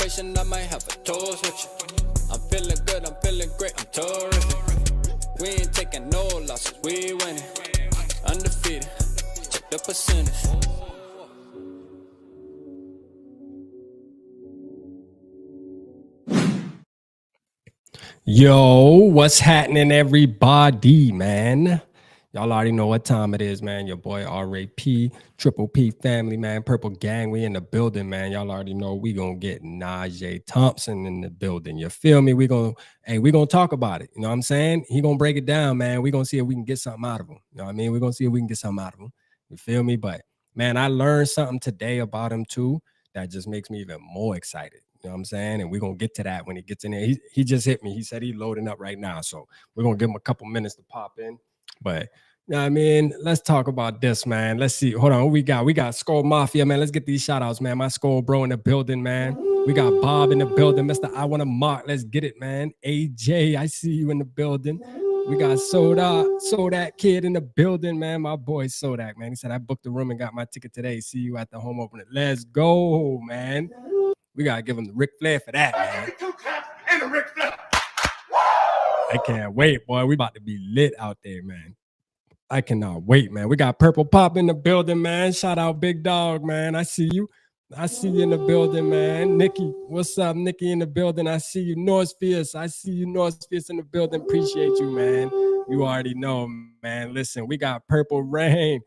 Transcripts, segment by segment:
celebration, I might have a toast with you. I'm feeling good, I'm feeling great, I'm terrific. We ain't taking no losses, we winning. Undefeated, check the percentage. Yo, what's happening, everybody, man? Y'all already know what time it is, man. Your boy RAP, Triple P family, man. Purple Gang, we in the building, man. Y'all already know we gonna get Najee Thompson in the building. You feel me? We gonna talk about it. You know what I'm saying? He gonna break it down, man. We gonna see if we can get something out of him. You know what I mean? We gonna see if we can get something out of him. You feel me? But man, I learned something today about him too that just makes me even more excited. You know what I'm saying? And we're going to get to that when he gets in there. He just hit me. He said he's loading up right now. So we're going to give him a couple minutes to pop in. But, you know what I mean? Let's talk about this, man. Let's see. Hold on. What we got? We got Skull Mafia, man. Let's get these shout outs, man. My Skull bro in the building, man. We got Bob in the building. Mr. I Want to Mark. Let's get it, man. AJ, I see you in the building. We got Sodak kid in the building, man. My boy Sodak, man. He said, I booked the room and got my ticket today. See you at the home opener. Let's go, man. We gotta give him the Ric Flair for that, man. I can't wait, boy. We about to be lit out there, man. I cannot wait, man. We got Purple Pop in the building, man. Shout out Big Dog, man. I see you. I see you in the building, man. Nikki, what's up? Nikki in the building. I see you. North Fierce. I see you. North Fierce in the building. Appreciate you, man. You already know, man. Listen, we got Purple Rain,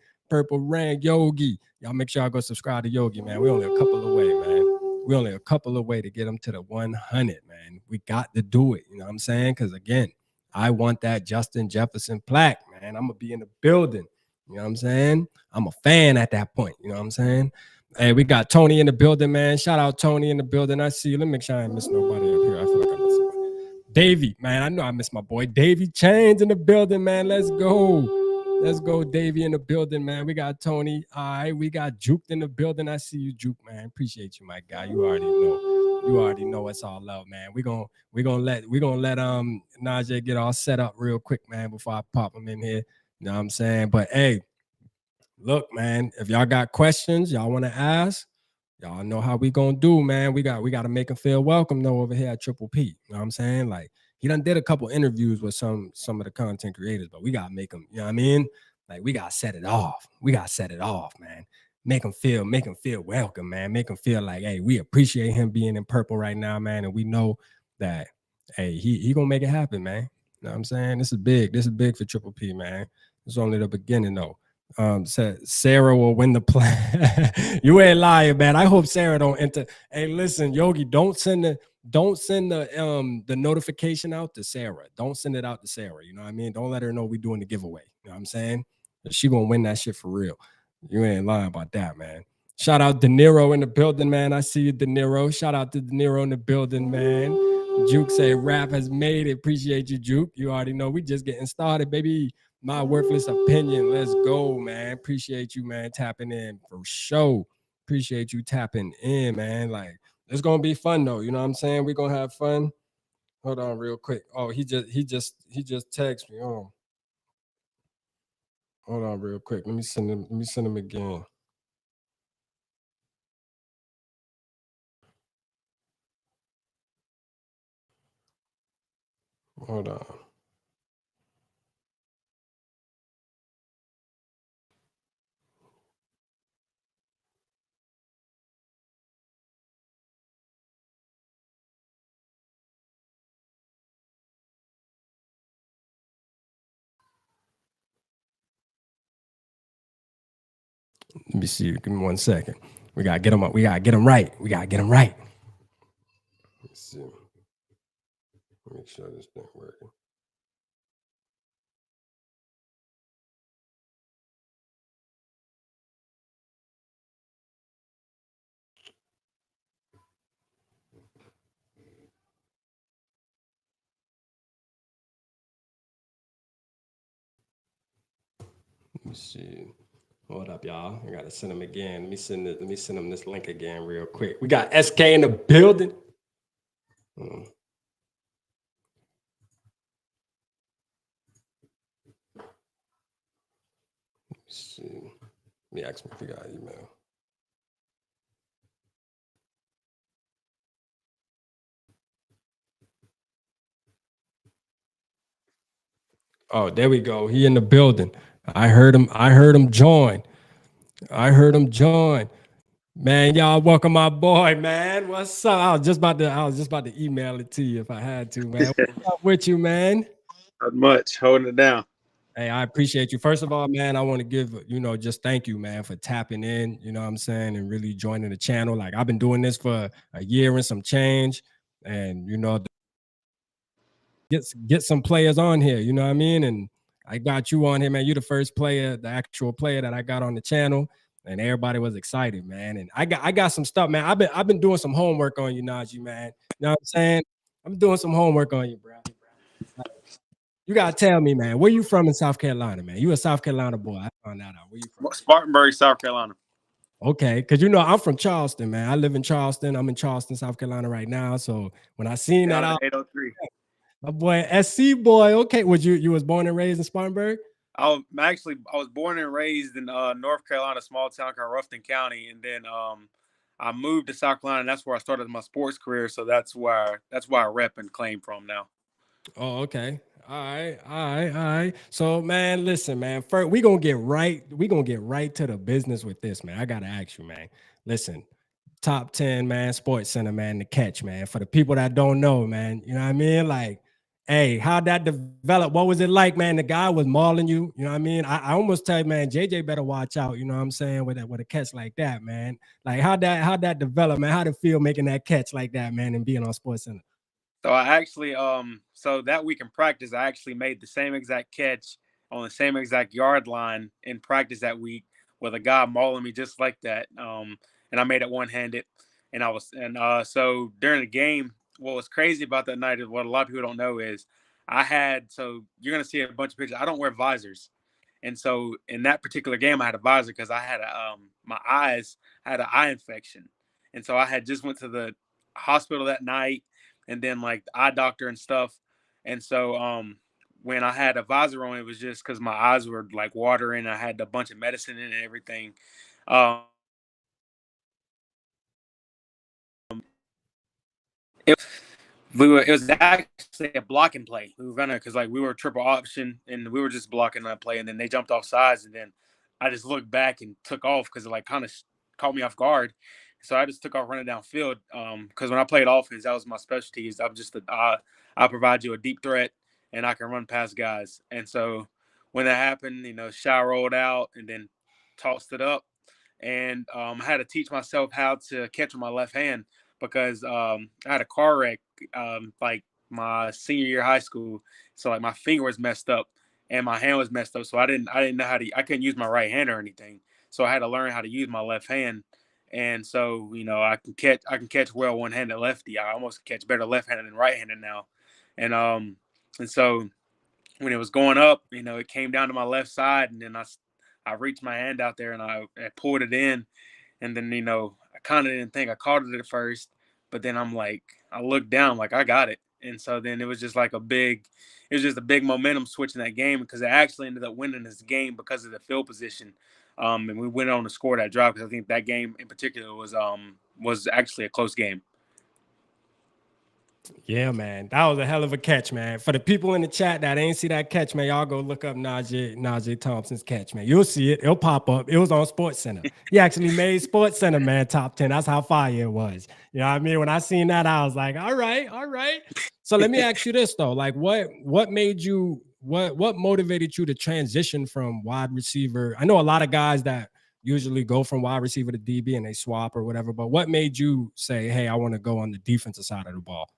Yogi. Y'all make sure y'all go subscribe to Yogi, man. We're only a couple away, man. We're only a couple away to get them to the 100, man. We got to do it. You know what I'm saying? Because, again, I want that Justin Jefferson plaque, man. I'm going to be in the building. You know what I'm saying? I'm a fan at that point. You know what I'm saying? Hey, we got Tony in the building, man. Shout out Tony in the building. I see you. Let me make sure I ain't miss nobody up here. I feel like I missed somebody. Davey, man. I know I missed my boy. Davey Chains in the building, man. Let's go. Let's go, Davey in the building, man. We got Tony. All right, we got Juke in the building. I see you, Juke, man. Appreciate you, my guy. You already know. You already know it's all love, man. We're gonna let Najee get all set up real quick, man, before I pop him in here. You know what I'm saying? But hey, look, man, if y'all got questions, y'all want to ask, y'all know how we gonna do, man. We got to make him feel welcome though over here at Triple P. You know what I'm saying? Like, he done did a couple interviews with some of the content creators, but we gotta make them, you know what I mean? Like, we gotta set it off. We gotta set it off, man. Make them feel welcome, man. Make them feel like, hey, we appreciate him being in purple right now, man. And we know that, hey, he gonna make it happen, man. You know what I'm saying? This is big. This is big for Triple P, man. It's only the beginning, though. Said Sarah will win the play. You ain't lying, man. I hope Sarah don't enter. Hey, listen, Yogi, don't send the notification out to Sarah. Don't send it out to Sarah. You know what I mean? Don't let her know we doing the giveaway. You know what I'm saying? She gonna win that shit for real. You ain't lying about that, man. Shout out De Niro in the building, man. I see you, De Niro. Shout out to De Niro in the building, man. Juke say rap has made it. Appreciate you, Juke. You already know we just getting started, baby. My worthless opinion. Let's go, man. Appreciate you, man, tapping in for sure. Appreciate you tapping in, man. Like, it's gonna be fun though. You know what I'm saying? We're gonna have fun. Hold on real quick. Oh, he just texted me. Oh. Hold on real quick. Let me send him again. Hold on. Let me see. Give me 1 second. We gotta get him up. We gotta get him right. Let's see. Make sure this thing working. Let me see. Hold up, y'all. I gotta send him again. Let me send him this link again real quick. We got SK in the building. Let me see. Let me ask him if we got email. Oh, there we go. He in the building. I heard him. I heard him join. I heard him join. Man, y'all welcome my boy, man. What's up? I was just about to email it to you if I had to, man. What's up with you, man? Not much, holding it down. Hey, I appreciate you. First of all, man, I want to give, just thank you, man, for tapping in, you know what I'm saying, and really joining the channel. Like I've been doing this for a year and some change. And get some players on here, you know what I mean? And I got you on here, man. You're the first player, the actual player that I got on the channel, and everybody was excited, man. And I got some stuff, man. I've been doing some homework on you, Najee, man. You know what I'm saying? I'm doing some homework on you, bro. You gotta tell me, man, where you from in South Carolina, man? You a South Carolina boy. I found that out. Where you from? Spartanburg, South Carolina. Okay, because I'm from Charleston, man. I live in Charleston. I'm in Charleston, South Carolina right now. So when I seen that out, 803. my boy, SC boy. Okay, you was born and raised in Spartanburg? I was born and raised in North Carolina, small town called Ruffton County, and then I moved to South Carolina. And that's where I started my sports career. So that's where I rep and claim from now. Oh, okay. All right. So, man, listen, man. First, we gonna get right to the business with this, man. I gotta ask you, man. Listen, top 10, man, Sports Center, man, the catch, man. For the people that don't know, man, you know what I mean? Like, hey, how'd that develop? What was it like, man? The guy was mauling you, you know what I mean? I almost tell you, man, JJ better watch out, you know what I'm saying, with a catch like that, man. Like, how'd that develop, man? How'd it feel making that catch like that, man, and being on Sports Center? So I actually, so that week in practice, I actually made the same exact catch on the same exact yard line in practice that week with a guy mauling me just like that. And I made it one-handed. So during the game, what was crazy about that night is what a lot of people don't know is so you're going to see a bunch of pictures. I don't wear visors. And so in that particular game, I had a visor because I had my eyes had an eye infection. And so I had just went to the hospital that night and then like the eye doctor and stuff. And so when I had a visor on, it was just because my eyes were like watering. I had a bunch of medicine in it and everything. Um, it, it was actually a blocking play. We were gonna because like we were triple option and we were just blocking that play, and then they jumped off sides, and then I just looked back and took off because it like kind of caught me off guard. So I just took off running downfield because when I played offense, that was my specialties. I'm just I provide you a deep threat and I can run past guys. And so when that happened, Shy rolled out and then tossed it up, and I had to teach myself how to catch with my left hand because I had a car wreck like my senior year of high school. So like my finger was messed up and my hand was messed up. So I didn't know I couldn't use my right hand or anything. So I had to learn how to use my left hand. And so, I can catch well one-handed lefty. I almost catch better left-handed than right-handed now. And so when it was going up, it came down to my left side, and then I reached my hand out there and I pulled it in. And then, I kind of didn't think I caught it at first, but then I looked down like I got it. And so then it was just a big momentum switch in that game because it actually ended up winning this game because of the field position. And we went on to score that drive because I think that game in particular was actually a close game. Yeah, man. That was a hell of a catch, man. For the people in the chat that ain't see that catch, man, y'all go look up Najee Thompson's catch, man. You'll see it. It'll pop up. It was on Sports Center. He actually made Sports Center, man, top 10. That's how fire it was. You know what I mean? When I seen that, I was like, all right. So let me ask you this, though. Like, what made you, what motivated you to transition from wide receiver? I know a lot of guys that usually go from wide receiver to DB and they swap or whatever, but what made you say, hey, I want to go on the defensive side of the ball?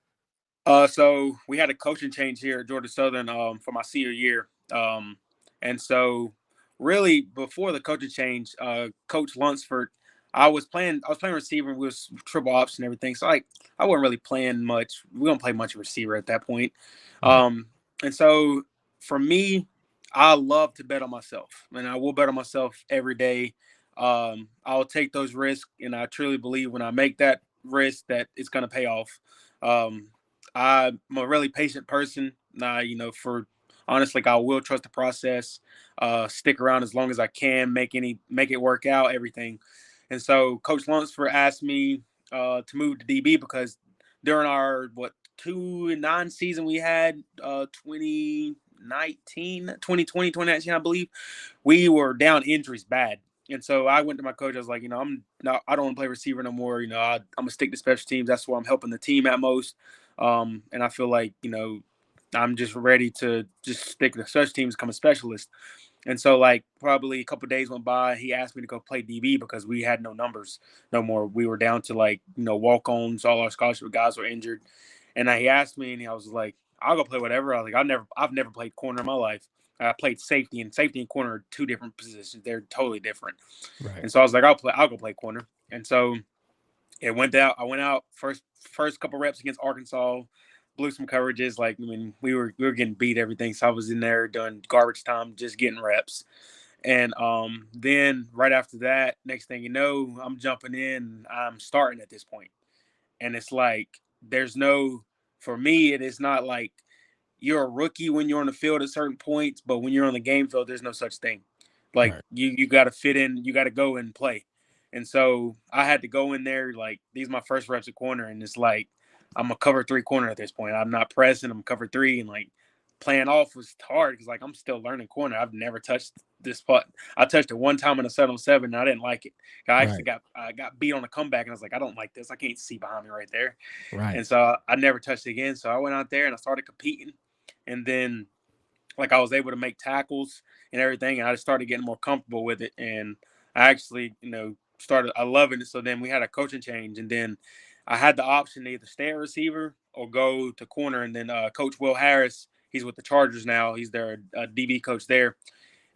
So we had a coaching change here at Georgia Southern for my senior year. And so really before the coaching change, Coach Lunsford, I was playing receiver. We was triple option and everything. So I wasn't really playing much. We don't play much receiver at that point. And so for me, I love to bet on myself, and I will bet on myself every day. I'll take those risks, and I truly believe when I make that risk that it's going to pay off. I'm a really patient person. For honestly, I will trust the process, stick around as long as I can, make it work out, everything. And so Coach Lunsford asked me to move to DB because during our 2-9 season we had 2019 2019, I believe, we were down injuries bad. And so I went to my coach. I was like, I don't want to play receiver no more. I'm going to stick to special teams. That's where I'm helping the team at most. And I feel like, I'm just ready to just stick to special teams, become a specialist. And so, like, probably a couple of days went by. He asked me to go play DB because we had no numbers no more. We were down to, like, walk-ons. All our scholarship guys were injured. And he asked me, and I was like, I'll go play whatever. I was like, I've never played corner in my life. I played safety, and safety and corner are two different positions. They're totally different. Right. And so I was like, I'll go play corner. And so it went out. I went out first couple reps against Arkansas, blew some coverages. Like, we were getting beat everything. So I was in there doing garbage time, just getting reps. And then right after that, next thing you know, I'm jumping in. I'm starting at this point. And it's like, for me, it is not like you're a rookie when you're on the field at certain points, but when you're on the game field, there's no such thing. Like, right. you got to fit in, you got to go and play. And so I had to go in there, like, these are my first reps at corner, and it's like, I'm a cover 3 corner at this point. I'm not pressing, I'm cover 3, and like playing off was hard because, like, I'm still learning corner. I've never touched this putt. I touched it one time in a 7-on-7, and I didn't like it. I actually got beat on a comeback, and I was like, I don't like this. I can't see behind me right there. Right. And so I never touched it again. So I went out there and I started competing. And then, like, I was able to make tackles and everything, and I just started getting more comfortable with it. And I actually, started loving it. So then we had a coaching change, and then I had the option to either stay at receiver or go to corner. And then Coach Will Harris, he's with the Chargers now. He's their DB coach there.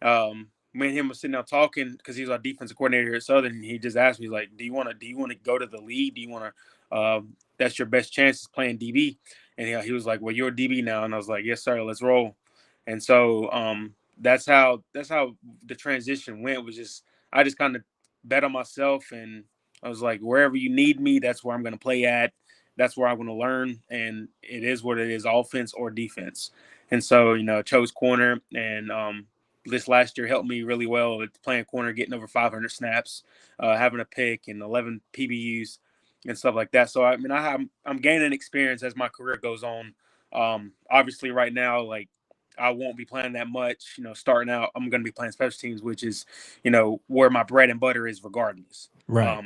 Me and him was sitting down talking because he's our defensive coordinator here at Southern. And he just asked me, like, do you want to go to the league? Do you want to that's your best chance is playing DB? And he was like, well, you're a DB now. And I was like, yes, sir, let's roll. And so that's how the transition went. I just kind of bet on myself, and I was like, wherever you need me, that's where I'm going to play at. That's where I'm going to learn, and it is what it is, offense or defense. And so, chose corner, and this last year helped me really well at playing corner, getting over 500 snaps, having a pick and 11 PBUs and stuff like that. So, I'm gaining experience as my career goes on. Obviously right now, like, I won't be playing that much, starting out. I'm going to be playing special teams, which is, where my bread and butter is regardless. Right.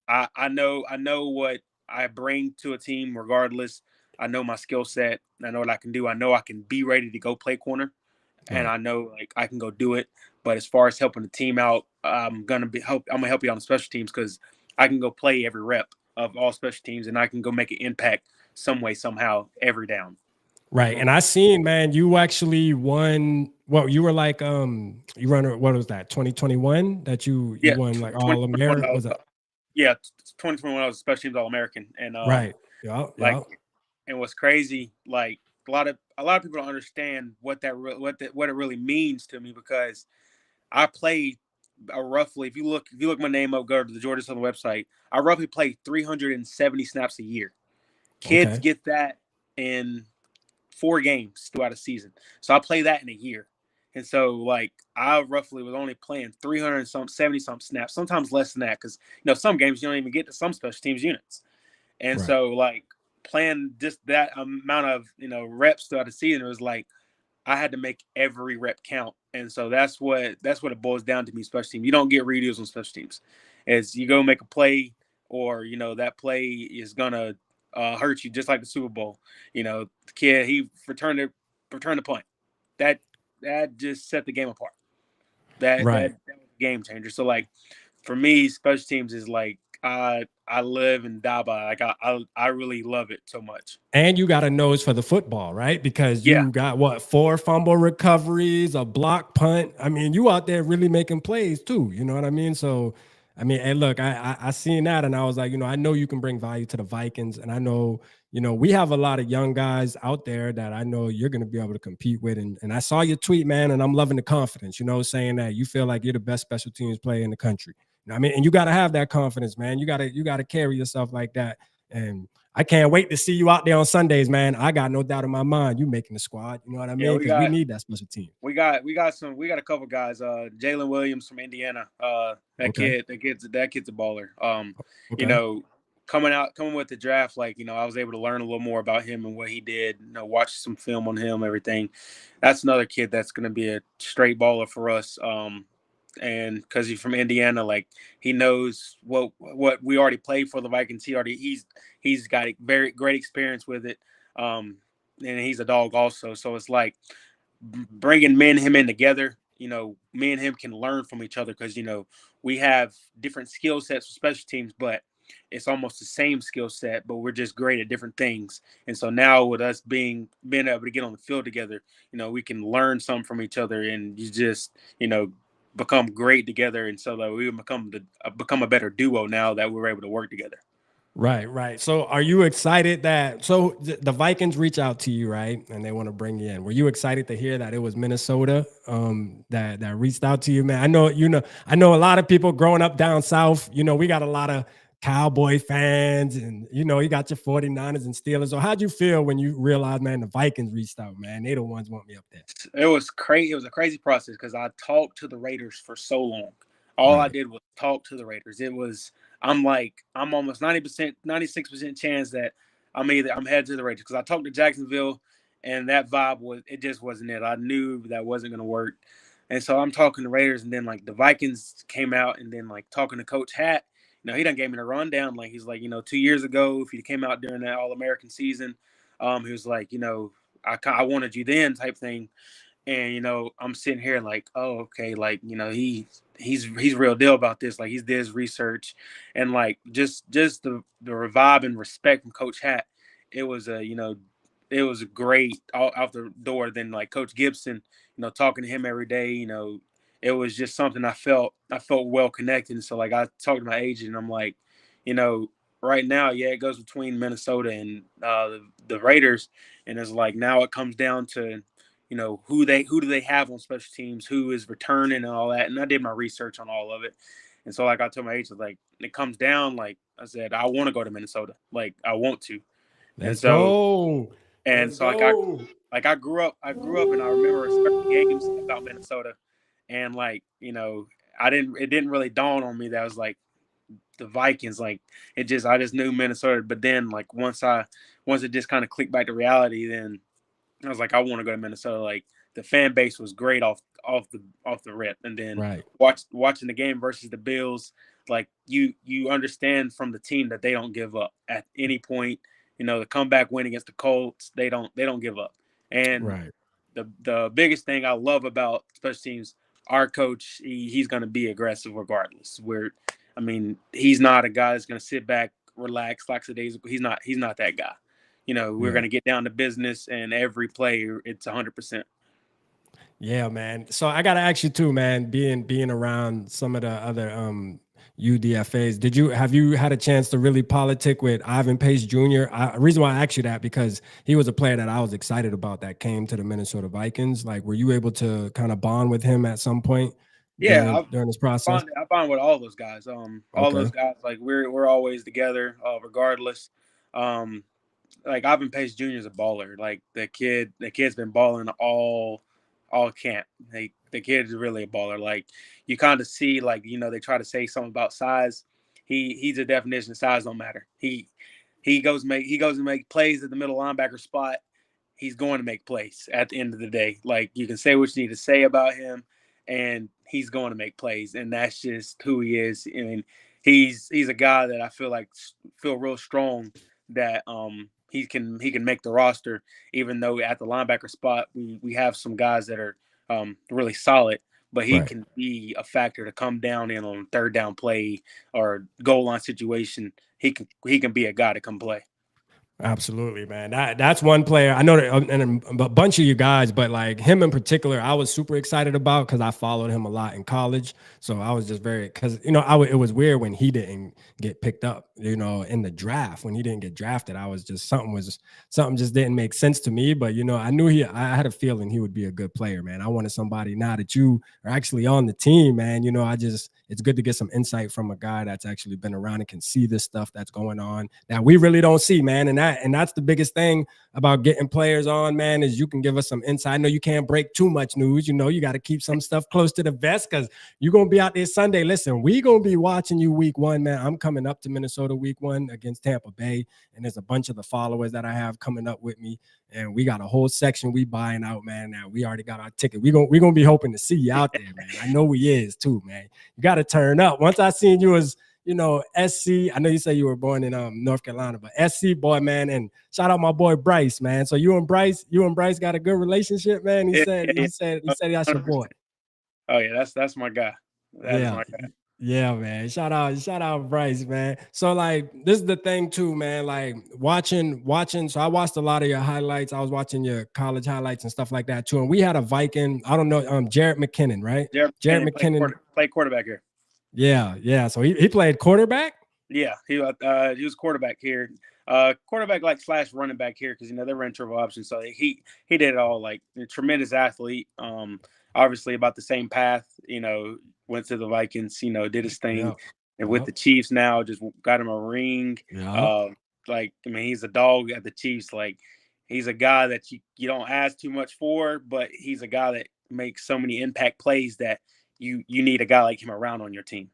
I know what I bring to a team regardless. I know my skill set. I know what I can do. I know I can be ready to go play corner, and I know, like, I can go do it. But as far as helping the team out, I'm gonna help you on the special teams because I can go play every rep of all special teams, and I can go make an impact some way, somehow, every down. Right. And I seen, man, you actually won. Well, you were like, you run, what was that, 2021 that you won, like, All American? Was it? Yeah, 2021 I was a special teams All American. And right. Yeah. And what's crazy, like, a lot of people don't understand what it really means to me, because I played roughly, if you look my name up, go to the Georgia Southern website, I roughly play 370 snaps a year. Kids get that in 4 games throughout a season. So I play that in a year. And so, like, I roughly was only playing 370 snaps, sometimes less than that, because, some games you don't even get to some special teams units. And so, like, playing just that amount of, reps throughout the season, it was like I had to make every rep count. And so that's what it boils down to me, special team. You don't get redos on special teams. As you go make a play, or, that play is going to hurt you, just like the Super Bowl. The kid, he returned the punt. That just set the game apart. That was a game changer. So, like, for me, special teams is like I live and die by. Like, I really love it so much. And you got a nose for the football, right? Because you got 4 fumble recoveries, a block punt. I mean, you out there really making plays too. You know what I mean? So, and look, I seen that, and I was like, I know you can bring value to the Vikings, and I know, we have a lot of young guys out there that I know you're going to be able to compete with. And I saw your tweet, man, and I'm loving the confidence, saying that you feel like you're the best special teams player in the country. And you got to have that confidence, man. You got to carry yourself like that. And I can't wait to see you out there on Sundays, man. I got no doubt in my mind you making the squad. You know what I mean? Because we need that special team. We got a couple guys. Jalen Williams from Indiana. That kid's a baller. coming with the draft, like, I was able to learn a little more about him and what he did, watch some film on him, everything. That's another kid that's going to be a straight baller for us. And because he's from Indiana, like, he knows what we already played for the Vikings. He's got a very great experience with it. And he's a dog also. So it's like bringing me and him in together. Me and him can learn from each other because, we have different skill sets for special teams, but it's almost the same skill set, but we're just great at different things. And so now with us being able to get on the field together, we can learn something from each other, and you just, become great together. And so that we become a better duo now that we're able to work together. Right. So are you excited that the Vikings reach out to you, right? And they want to bring you in. Were you excited to hear that it was Minnesota that reached out to you, man? I know a lot of people growing up down south, we got a lot of Cowboy fans, and you got your 49ers and Steelers. So how'd you feel when you realized, man, the Vikings reached out, man? They the ones want me up there. It was crazy. It was a crazy process because I talked to the Raiders for so long. All I did was talk to the Raiders. I'm almost 90%, 96% chance that I'm headed to the Raiders because I talked to Jacksonville, and that vibe just wasn't it. I knew that wasn't going to work. And so I'm talking to Raiders, and then like the Vikings came out, and then like talking to Coach Hatt, he done gave me the rundown. Like, he's like, 2 years ago, if you came out during that All-American season, he was like, I wanted you then type thing. And, I'm sitting here like, oh, okay. Like, he's real deal about this. Like, he's did his research, and like, just the revive and respect from Coach Hatt. It was it was a great out the door. Then like Coach Gibson, talking to him every day, it was just something I felt well connected. And so like I talked to my agent, and I'm like, right now, yeah, it goes between Minnesota and the Raiders, and it's like now it comes down to who do they have on special teams, who is returning and all that. And I did my research on all of it. And so like I told my agent, like it comes down, like I said, I want to go to Minnesota. Like I want to. Let's go. I grew up and I remember certain games about Minnesota, and like, it didn't really dawn on me that I was like the Vikings, like I just knew Minnesota. But then like once it just kind of clicked back to reality, then I was like, I want to go to Minnesota. Like the fan base was great off the rip, and then watching the game versus the Bills, like you understand from the team that they don't give up at any point. The comeback win against the Colts, they don't give up. And the biggest thing I love about special teams, our coach, he's going to be aggressive regardless. He's not a guy that's going to sit back, relax, lackadaisical. He's not that guy. We're going to get down to business, and every play, it's 100%. Yeah, man. So I got to ask you too, man, being around some of the other UDFAs, have you had a chance to really politic with Ivan Pace Jr.? The reason why I asked you that, because he was a player that I was excited about that came to the Minnesota Vikings. Like, were you able to kind of bond with him at some point? Yeah, during this process? I bond with all those guys. Those guys, like we're always together, regardless. Like Ivan Pace Jr. is a baller. Like the kid's been balling all camp. The kid is really a baller. Like you kind of see, like, they try to say something about size. He's a definition of size don't matter. He goes and make plays at the middle linebacker spot. He's going to make plays at the end of the day. Like you can say what you need to say about him, and he's going to make plays, and that's just who he is. I mean, he's a guy that I feel real strong that he can make the roster, even though at the linebacker spot we have some guys that are really solid, but he can be a factor to come down in on third down play or goal line situation. He can be a guy to come play. Absolutely, man. That's one player I know that, and a bunch of you guys, but like him in particular, I was super excited about because I followed him a lot in college. So I was just because it was weird when he didn't get picked up, in the draft. When he didn't get drafted, I was just something just didn't make sense to me. But I knew I had a feeling he would be a good player, man. I wanted somebody, now that you are actually on the team, man. it's good to get some insight from a guy that's actually been around and can see this stuff that's going on that we really don't see, man. And that's the biggest thing about getting players on, man, is you can give us some insight. I know you can't break too much news. You know, you got to keep some stuff close to the vest because you're going to be out there Sunday. Listen, we going to be watching you week 1, man. I'm coming up to Minnesota week 1 against Tampa Bay, and there's a bunch of the followers that I have coming up with me, and we got a whole section we buying out, man. Now we already got our ticket. We're gonna be hoping to see you out there, man. I know we is too, man. You got to turn up. Once I seen you as, you know, SC. I know you say you were born in North Carolina, but SC boy, man. And shout out my boy Bryce, man. So you and Bryce got a good relationship, man. He said that's your boy. Oh yeah, that's my guy. That's my guy. Yeah, man. Shout out Bryce, man. So like this is the thing too, man. Like watching. So I watched a lot of your highlights. I was watching your college highlights and stuff like that too. And we had a Viking, I don't know, Jared McKinnon, right? Jared McKinnon played quarterback here. Yeah. So he played quarterback? Yeah, he was quarterback here. Quarterback like / running back here because, you know, they ran triple option. So he did it all. Like a tremendous athlete. Obviously about the same path, you know, went to the Vikings, you know, did his thing. And with the Chiefs now, just got him a ring. Like, I mean, he's a dog at the Chiefs. Like, he's a guy that you don't ask too much for, but he's a guy that makes so many impact plays that you need a guy like him around on your team.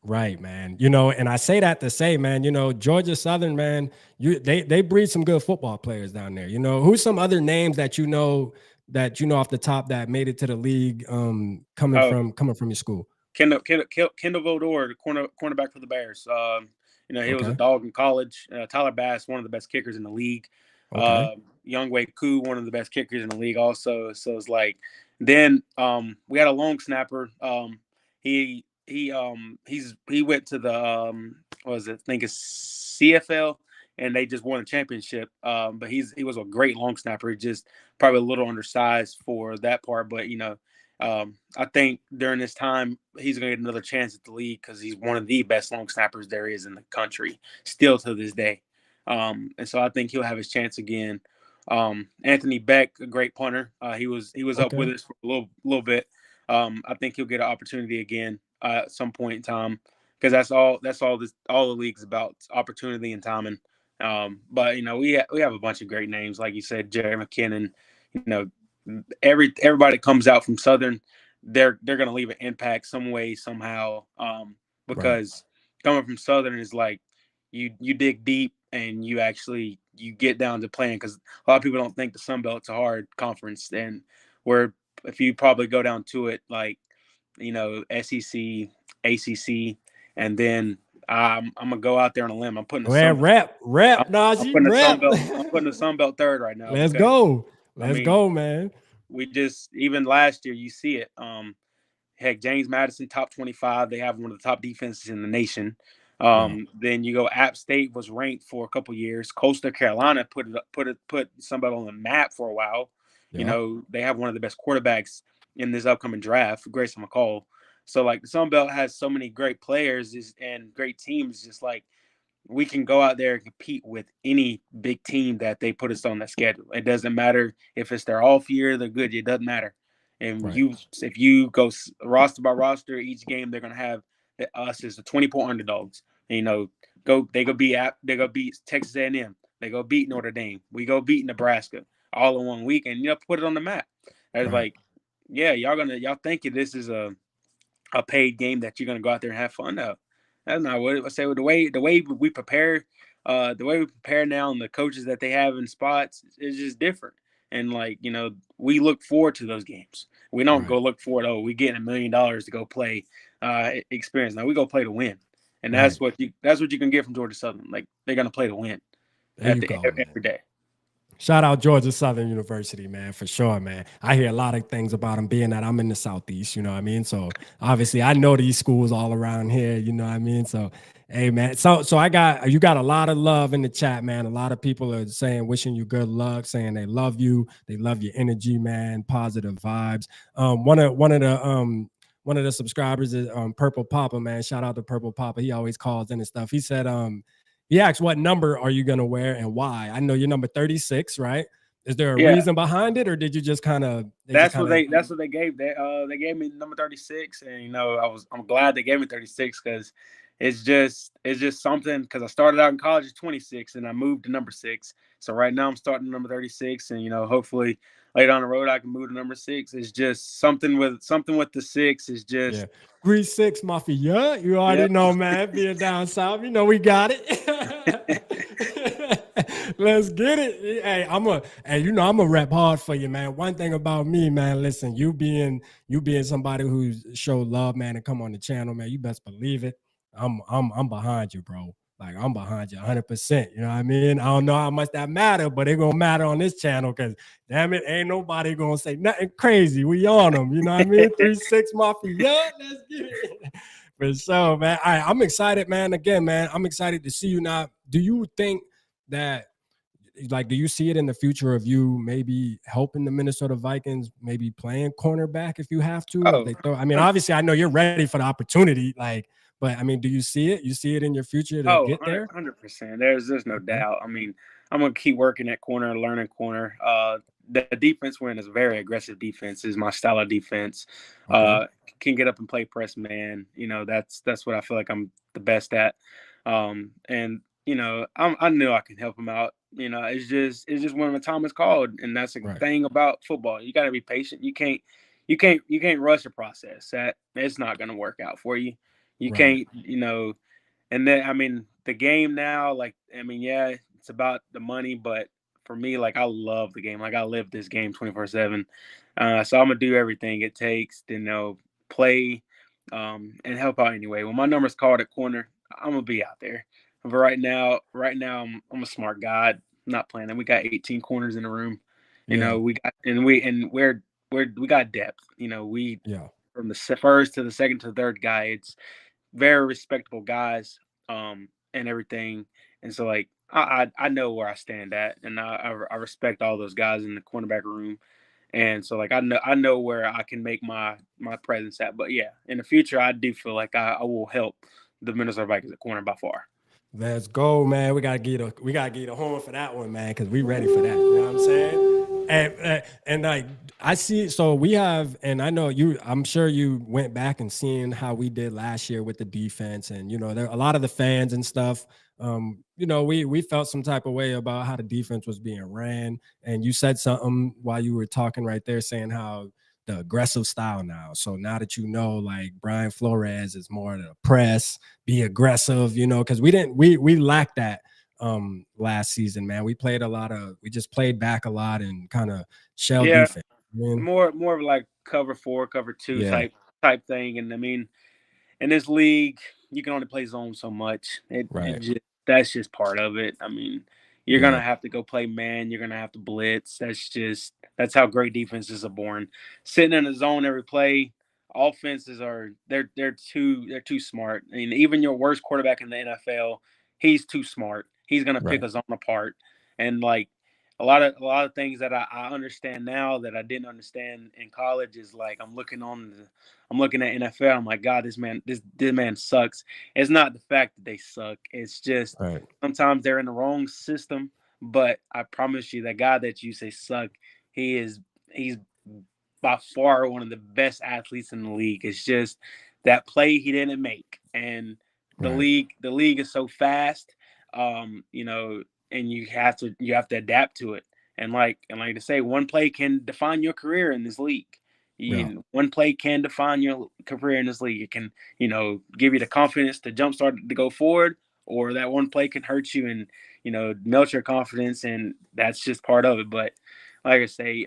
Right, man. You know, and I say that to say, man, you know, Georgia Southern, man, they breed some good football players down there. You know, who's some other names that you know off the top that made it to the league coming from your school? Kendall Vodor, the cornerback for the Bears. You know, he was a dog in college. Tyler Bass, one of the best kickers in the league. Youngwei Koo, one of the best kickers in the league also. So it's like, then we had a long snapper. He went to the I think it's CFL, and they just won a championship. But he was a great long snapper. He just probably a little undersized for that part. But, you know, I think during this time he's going to get another chance at the league because he's one of the best long snappers there is in the country still to this day. And so I think he'll have his chance again. Anthony Beck, a great punter. He was up with us for a little bit. I think he'll get an opportunity again at some point in time because that's all the league's about, opportunity and timing. But, you know, we have a bunch of great names, like you said, Jerry McKinnon. You know, everybody that comes out from Southern, they're going to leave an impact some way, somehow, because coming from Southern is like you dig deep and you get down to playing, because a lot of people don't think the Sun Belt's a hard conference, and where if you probably go down to it, like, you know, SEC, ACC, and then I'm gonna go out there on a limb. I'm putting the Najee. I'm putting the Sun Belt third right now. Let's go, man. We just, even last year, you see it. Heck, James Madison, top 25. They have one of the top defenses in the nation. Then you go, App State was ranked for a couple years. Coastal Carolina put Sun Belt on the map for a while. You know, they have one of the best quarterbacks in this upcoming draft, Grayson McCall. So, like, the Sun Belt has so many great players and great teams. Just like, we can go out there and compete with any big team that they put us on that schedule. It doesn't matter if it's their off year, they're good. It doesn't matter. And if you go roster by roster, each game they're gonna have us as the 20-point underdogs. And, you know, they go beat Texas A&M. They go beat Notre Dame. We go beat Nebraska all in 1 week, and, you know, put it on the map. It's like, yeah, y'all thinking this is a paid game that you're gonna go out there and have fun of. That's not what I say. The way we prepare, now, and the coaches that they have in spots is just different. And, like, you know, we look forward to those games. We don't go look forward. Oh, we getting $1 million to go play experience. Now we go play to win, and that's what you can get from Georgia Southern. Like, they're gonna play to win every day. Shout out Georgia Southern University, man, for sure, man. I hear a lot of things about them, being that I'm in the Southeast, you know what I mean? So obviously I know these schools all around here, you know what I mean? So, hey, man. So you got a lot of love in the chat, man. A lot of people are saying, wishing you good luck, saying they love you. They love your energy, man. Positive vibes. One of the subscribers is Purple Papa, man. Shout out to Purple Papa. He always calls in and stuff. He said, he asked, what number are you going to wear and why? I know you're number 36, right? Is there a Yeah. reason behind it, or did you just kind of? That's what they gave. They gave me number 36, and I'm glad they gave me 36 because it's just something. Because I started out in college at 26, and I moved to number 6. So right now I'm starting number 36, and hopefully later on the road I can move to number 6. It's just something with the 6 is just 3-6 Mafia. You already know, man. Being down south, we got it. Let's get it. Hey, I'm a rep hard for you, man. One thing about me, man, listen, you being somebody who's showed love, man, and come on the channel, man, you best believe it. I'm behind you, bro. Like, I'm behind you 100%. You know what I mean? I don't know how much that matter, but it gonna matter on this channel because, damn it, ain't nobody gonna say nothing crazy. We on them. You know what I mean? 3-6 Mafia. Let's get it. For sure, man. All right, I'm excited, man. Again, man, I'm excited to see you now. Do you think that, do you see it in the future of you maybe helping the Minnesota Vikings, maybe playing cornerback if you have to? Obviously, I know you're ready for the opportunity, but do you see it? You see it in your future to get there? 100%. There's no doubt. I'm gonna keep working at corner, learning corner. The defense we're in is a very aggressive defense. Is my style of defense. Okay. Can get up and play press man. That's what I feel like I'm the best at. And I knew I can help him out. It's just when the time is called, and that's the thing about football. You got to be patient. You can't rush a process. It's not going to work out for you. You can't, and then the game now, it's about the money, but for me, I love the game. I live this game 24/7. So I'm gonna do everything it takes to play and help out anyway. When my number's called at corner, I'm gonna be out there. But right now, I'm a smart guy. I'm not playing. And we got 18 corners in the room. We got depth. From the first to the second to the third guy, it's very respectable guys and everything. And so I know where I stand at, and I respect all those guys in the cornerback room. And so I know where I can make my presence at. But yeah, in the future, I do feel like I will help the Minnesota Vikings at corner by far. Let's go, man. We gotta get a horn for that one, man, because we ready for that. You know what I'm saying? And I see. So we have, and I know you. I'm sure you went back and seeing how we did last year with the defense, and there a lot of the fans and stuff. We felt some type of way about how the defense was being ran, and you said something while you were talking right there, saying how the aggressive style now. So now that Brian Flores is more the press, be aggressive, because we lacked that last season, man. We just played back a lot and kind of shell defense. More of cover 4, cover 2 type thing. And in this league, you can only play zone so much. That's just part of it. You're gonna have to go play man. You're gonna have to blitz. That's how great defenses are born. Sitting in the zone every play, offenses they're too smart. Even your worst quarterback in the NFL, he's too smart. He's gonna pick a zone apart. And a lot of things that I understand now that I didn't understand in college is I'm looking at NFL. I'm like, God, this man sucks. It's not the fact that they suck. It's just sometimes they're in the wrong system. But I promise you, that guy that you say suck, he's by far one of the best athletes in the league. It's just that play he didn't make, and the league is so fast, and you have to adapt to it. And like to say, one play can define your career in this league. One play can define your career in this league. It can, give you the confidence to jumpstart to go forward, or that one play can hurt you and, melt your confidence. And that's just part of it. But like I say,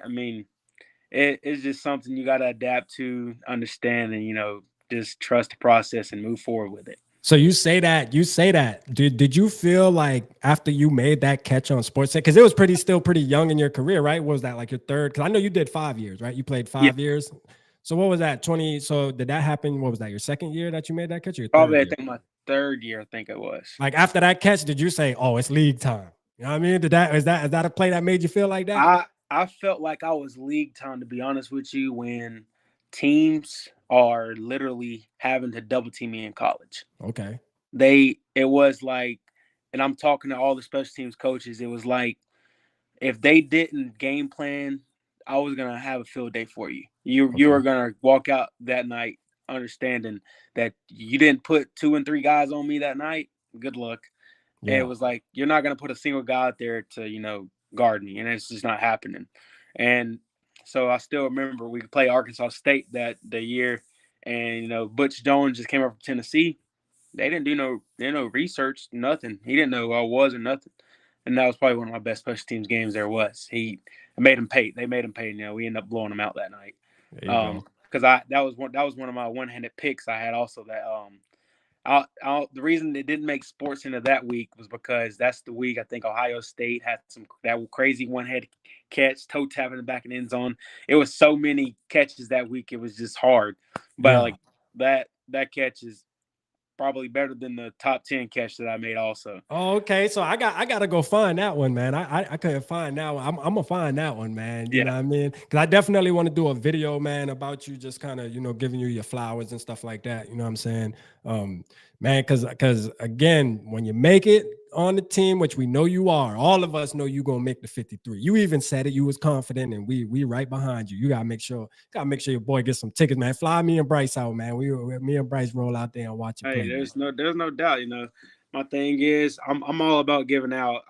it's just something you got to adapt to, understand, and, just trust the process and move forward with it. So you say that. Did you feel like after you made that catch on Sportsnet, because it was still pretty young in your career, right? What was that, like your third? Because I know you did 5 years, right? You played 5 years. So what was that? 20. So did that happen? What was that? Your second year that you made that catch? Or your Probably, third I think my third year. I think it was. Like after that catch, did you say, "Oh, it's league time"? You know what I mean? Is that a play that made you feel like that? I felt like I was league time, to be honest with you, when teams are literally having to double team me in college. Okay. It was like, and I'm talking to all the special teams coaches, it was like if they didn't game plan, I was gonna have a field day for you. You Okay. were gonna walk out that night understanding that you didn't put 2 and 3 guys on me that night. Good luck. And it Yeah. was like, you're not gonna put a single guy out there to, guard me, and it's just not happening. And so I still remember we played Arkansas State the year, and Butch Jones just came up from Tennessee. They didn't do no research, nothing. He didn't know who I was or nothing. And that was probably one of my best special teams games there was. He made him pay. They made him pay. We ended up blowing him out that night. There you go. Because that was one of my one-handed picks. I had also that the reason it didn't make Sports Center that week was because that's the week I think Ohio State had that crazy one-head catch, toe tap in the back of the end zone. It was so many catches that week, it was just hard. But like that catch is probably better than the top 10 catch that I made also. Oh, okay. So I gotta go find that one, man. I couldn't find that one. I'm gonna find that one, man. You know what I mean? Because I definitely want to do a video, man, about you, just kind of, giving you your flowers and stuff like that. You know what I'm saying? Man, because again, when you make it on the team, which we know you are, all of us know you gonna make the 53. You even said it, you was confident, and we right behind you. You gotta make sure your boy gets some tickets, man. Fly me and Bryce out, man. Me and Bryce roll out there and watch it. Hey, there's no doubt. My thing is I'm all about giving out.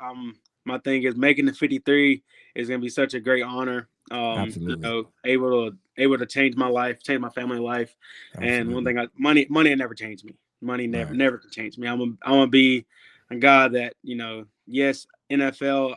My thing is making the 53 is gonna be such a great honor. Absolutely. Able to change my life, change my family life. Absolutely. And one thing, money will never change me. Money never can change me. I'm gonna be a guy that, yes, NFL,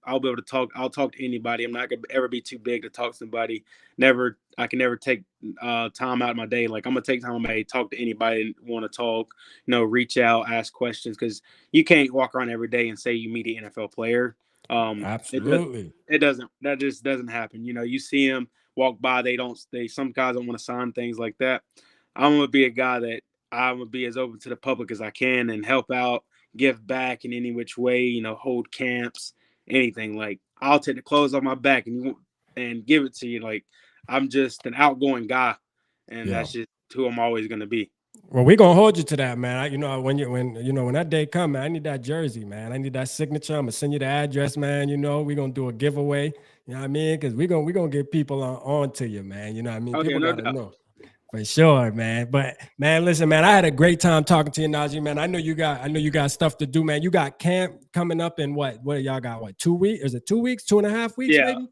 I'll be able to talk. I'll talk to anybody. I'm not gonna ever be too big to talk to somebody. I can never take time out of my day. Like, I'm gonna take time out of my day, talk to anybody and want to talk, reach out, ask questions, because you can't walk around every day and say you meet an NFL player. Absolutely. That just doesn't happen. You see them walk by, some guys don't want to sign, things like that. I'm gonna be a guy that I'm gonna be as open to the public as I can and help out, give back in any which way, hold camps, anything. Like, I'll take the clothes off my back and give it to you. Like, I'm just an outgoing guy, and that's just who I'm always gonna be. Well, we're gonna hold you to that, man. When that day comes, man, I need that jersey, man. I need that signature. I'm gonna send you the address, man. We're gonna do a giveaway. You know what I mean? Because we're gonna get people on to you, man. You know what I mean? Okay, people no gotta doubt. know. For sure, man. But man, listen, man, I had a great time talking to you, Najee, man. I know you got stuff to do, man. You got camp coming up in what y'all got? What, 2 weeks? Is it 2 weeks, 2.5 weeks? Yeah, maybe?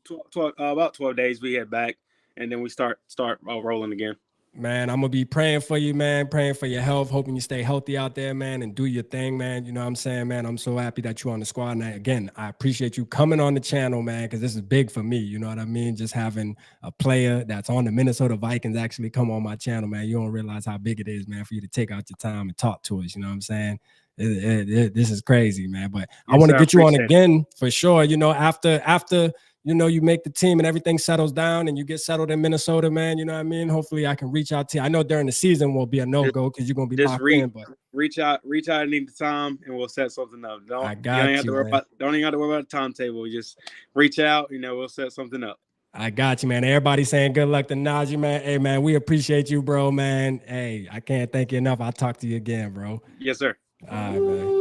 about 12 days we head back, and then we start rolling again. Man, I'm gonna be praying for you, man, praying for your health, hoping you stay healthy out there, man, and do your thing, man. You know what I'm saying, man? I'm so happy that you're on the squad. And again, I appreciate you coming on the channel, man, because this is big for me. You know what I mean? Just having a player that's on the Minnesota Vikings actually come on my channel, man. You don't realize how big it is, man, for you to take out your time and talk to us. You know what I'm saying? This is crazy, man. But I want to get you on again for sure. After you make the team and everything settles down and you get settled in Minnesota, man, you know what I mean? Hopefully I can reach out to you. I know during the season will be a no-go because you're going to be locked in. But reach out any time and we'll set something up. Don't even have to worry about the timetable. Just reach out, we'll set something up. I got you, man. Everybody saying good luck to Najee, man. Hey, man, we appreciate you, bro, man. Hey, I can't thank you enough. I'll talk to you again, bro. Yes, sir. All right, man.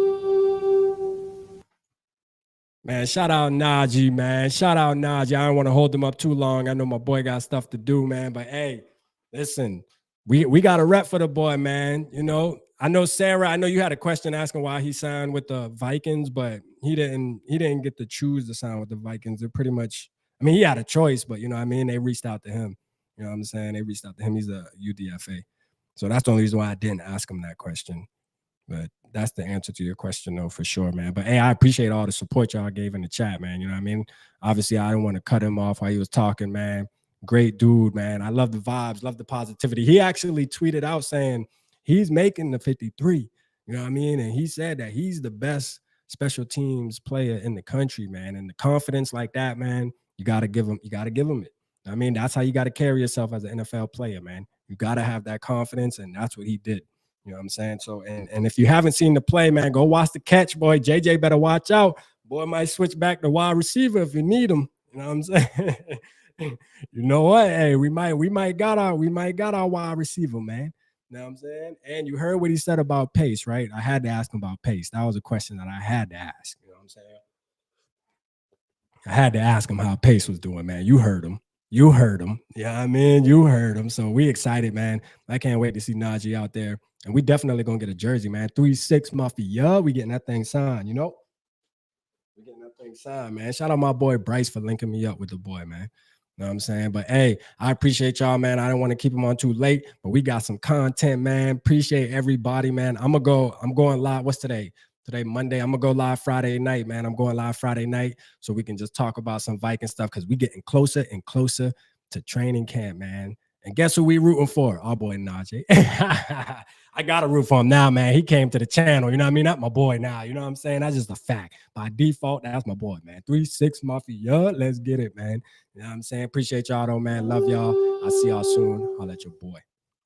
Man, shout out Najee, man. Shout out Najee. I don't want to hold him up too long. I know my boy got stuff to do, man. But hey, listen, we got a rep for the boy, man. I know Sarah. I know you had a question asking why he signed with the Vikings, but he didn't get to choose to sign with the Vikings. They're pretty much. I mean, he had a choice, but you know what I mean. They reached out to him. You know what I'm saying? They reached out to him. He's a UDFA, so that's the only reason why I didn't ask him that question. But that's the answer to your question, though, for sure, man. But hey, I appreciate all the support y'all gave in the chat, man. You know what I mean? Obviously, I didn't want to cut him off while he was talking, man. Great dude, man. I love the vibes, love the positivity. He actually tweeted out saying he's making the 53. You know what I mean? And he said that he's the best special teams player in the country, man. And the confidence like that, man, you got to give him it. I mean, that's how you got to carry yourself as an NFL player, man. You got to have that confidence, and that's what he did. You know what I'm saying? So, and if you haven't seen the play, man, go watch the catch, boy. JJ better watch out. Boy might switch back to wide receiver if you need him. You know what I'm saying? You know what? Hey, we might got our wide receiver, man. You know what I'm saying? And you heard what he said about pace, right? I had to ask him about pace. That was a question that I had to ask. You know what I'm saying? I had to ask him how Pace was doing, man. You heard him. You heard him. Yeah, I mean, you heard him. So we excited, man. I can't wait to see Najee out there. And we definitely gonna get a jersey, man. 3-6 Mafia. We getting that thing signed, you know? We getting that thing signed, man. Shout out my boy Bryce for linking me up with the boy, man. You know what I'm saying? But hey, I appreciate y'all, man. I don't want to keep him on too late, but we got some content, man. Appreciate everybody, man. I'm going live. What's today? Today, Monday. I'm gonna go live Friday night, man. I'm going live Friday night so we can just talk about some Viking stuff because we getting closer and closer to training camp, man. And guess who we rooting for? Our boy Najee. I got to root for him now, man. He came to the channel, you know what I mean? That's my boy now, you know what I'm saying? That's just a fact. By default, that's my boy, man. 3-6 Mafia. Let's get it, man. You know what I'm saying? Appreciate y'all, though, man. Love y'all. I'll see y'all soon. I'll let your boy.